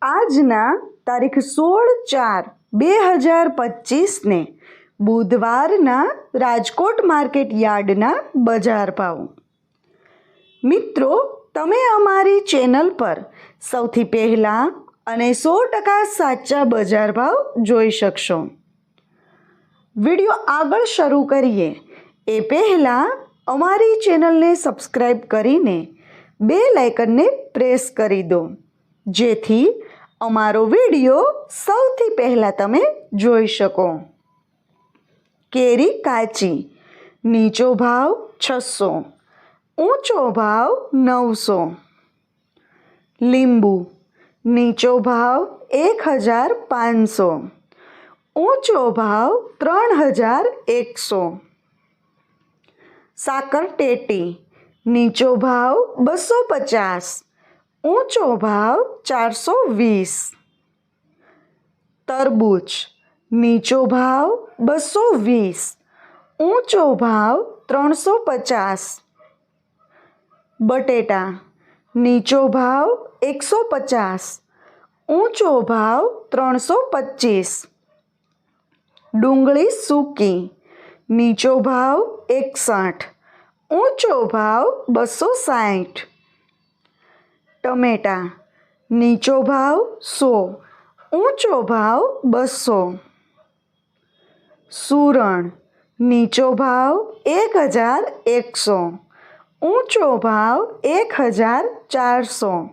આજના તારીખ 16/4/2025ને બુધવારના રાજકોટ માર્કેટ યાર્ડના બજાર ભાવ. મિત્રો, તમે અમારી ચેનલ પર સૌથી પહેલાં અને 100% સાચા બજાર ભાવ જોઈ શકશો. વિડીયો આગળ શરૂ કરીએ એ પહેલાં અમારી ચેનલને સબસ્ક્રાઈબ કરીને બેલ આઇકનને પ્રેસ કરી દો, જેથી અમારો વિડીયો સૌથી પહેલાં તમે જોઈ શકો. કેરી કાચી, નીચો ભાવ 600, ઊંચો ભાવ 900. લીંબુ, નીચો ભાવ 1500, ઊંચો ભાવ 3100. સાકર ટેટી, નીચો ભાવ 250, ઊંચો ભાવ 420. તરબૂચ, નીચો ભાવ 220, ઊંચો ભાવ 350. બટેટા, નીચો ભાવ 150, ઊંચો ભાવ 325. ડુંગળી સૂકી, નીચો ભાવ 61, ઊંચો ભાવ 260. ટમેટા, નીચો ભાવ 100, ઊંચો ભાવ 200. સૂરણ, નીચો ભાવ 1100, ઊંચો ભાવ 1400.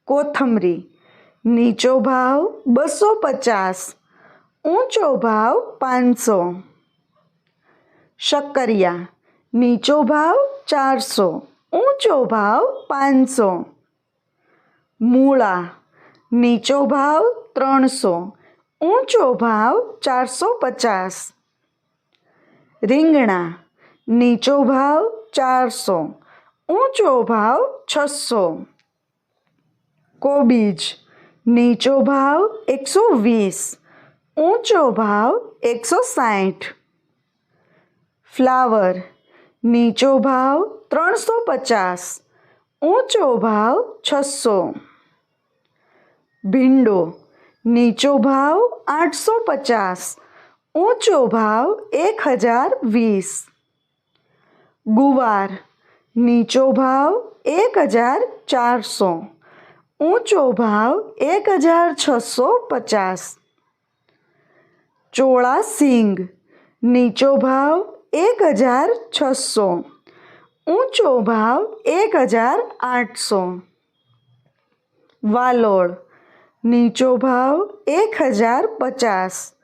કોથમરી, નીચો ભાવ 250, ઊંચો ભાવ 500. શક્કરિયા, નીચો ભાવ 400, ઊંચો ભાવ 500. મૂળા, નીચો ભાવ 300, ઊંચો ભાવ 450. રીંગણા, નીચો ભાવ 400, ઊંચો ભાવ 600. કોબીજ, નીચો ભાવ 120, ઊંચો ભાવ 160. ફ્લાવર, નીચો ભાવ 350, ઊંચો ભાવ 600. ભીંડો, નીચો ભાવ 850, ઊંચો ભાવ 1020. ગુવાર, નીચો ભાવ 1400, ઊંચો ભાવ 1650. ચોળા સિંગ, નીચો ભાવ 1600, ઊંચો ભાવ 1800. વાલોળ, નીચો ભાવ 1050,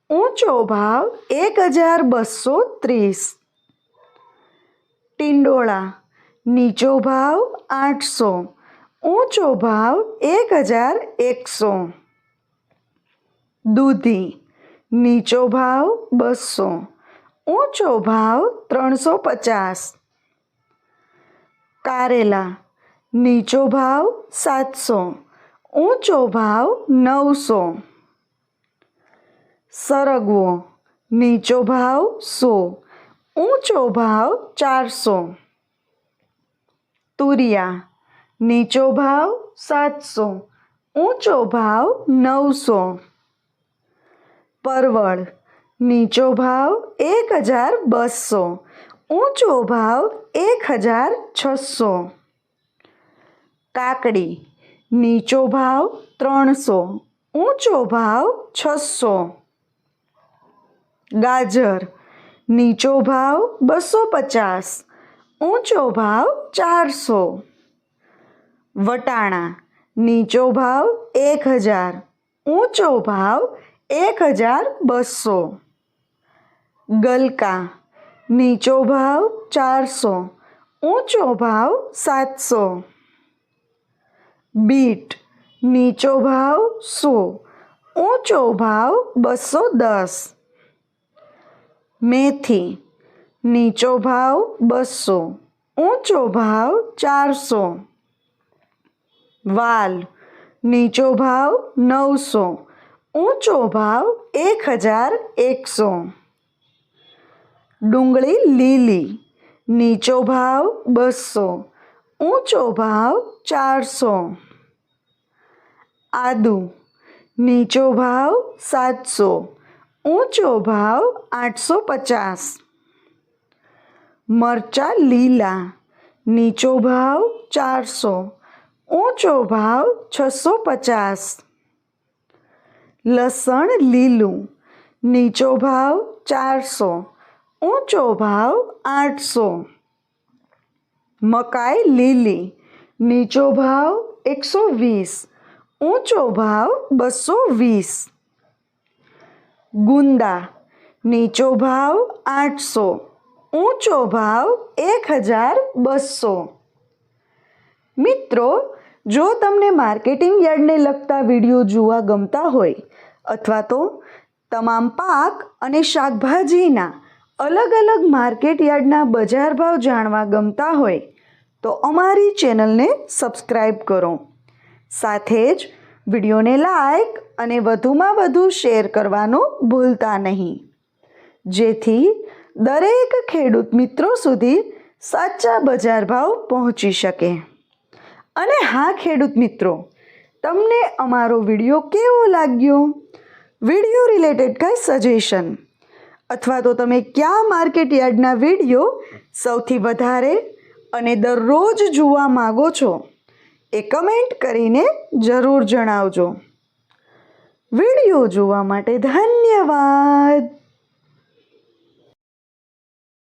ઊંચો ભાવ 1230. ટિંડોળા, નીચો ભાવ 800, ઊંચો ભાવ 1100. દૂધી, નીચો ભાવ 200, ઊંચો ભાવ 350. કારેલા, નીચો ભાવ 700, ઊંચો ભાવ 900. સરગવો, નીચો ભાવ 100, ઊંચો ભાવ 400. તુરિયા, નીચો ભાવ 700, ઊંચો ભાવ 900. પરવળ, નીચો ભાવ 1200, ઊંચો ભાવ 1600. કાકડી, નીચો ભાવ 300, ઊંચો ભાવ 600. ગાજર, નીચો ભાવ 250, ઊંચો ભાવ 400. વટાણા, નીચો ભાવ 1000, ઊંચો ભાવ 1200. ગલકા, નીચો ભાવ 400, ઊંચો ભાવ 700. બીટ, નીચો ભાવ 100, ઊંચો ભાવ 210. મેથી, નીચો ભાવ 200, ઊંચો ભાવ 400. વાલ, નીચો ભાવ 900, ઊંચો ભાવ 1100. ડુંગળી લીલી, નીચો ભાવ 200, ઊંચો ભાવ 400. આદુ નીચો ભાવ 700, ઊંચો ભાવ 850. મરચાં લીલા નીચો ભાવ 400, ઊંચો ભાવ 650. લસણ લીલું નીચો ભાવ 400, ઊંચો ભાવ 800. મકાઈ લીલી નીચો ભાવ 120, ઊંચો ભાવ 220. ગુંદા નીચો ભાવ 800, ઊંચો ભાવ 1200. મિત્રો, જો તમને માર્કેટિંગ યાર્ડને લગતા વિડીયો જોવા ગમતા હોય અથવા તો તમામ પાક અને શાકભાજીના અલગ અલગ માર્કેટ યાર્ડના બજાર ભાવ જાણવા ગમતા હોય તો અમારી ચેનલને સબસ્ક્રાઈબ કરો. સાથે જ વિડીયોને લાઈક અને વધુમાં વધુ શેર કરવાનું ભૂલતા નહીં, જેથી દરેક ખેડૂત મિત્રો સુધી સાચા બજાર ભાવ પહોંચી શકે. અને હા ખેડૂત મિત્રો, તમને અમારો વિડીયો કેવો લાગ્યો? વિડીયો રિલેટેડ કંઈ સજેશન અથવા તો તમે કયા માર્કેટ યાર્ડના વિડીયો સૌથી વધારે અને દરરોજ જોવા માગો છો એ કમેન્ટ કરીને જરૂર જણાવજો. વિડીયો જોવા માટે ધન્યવાદ.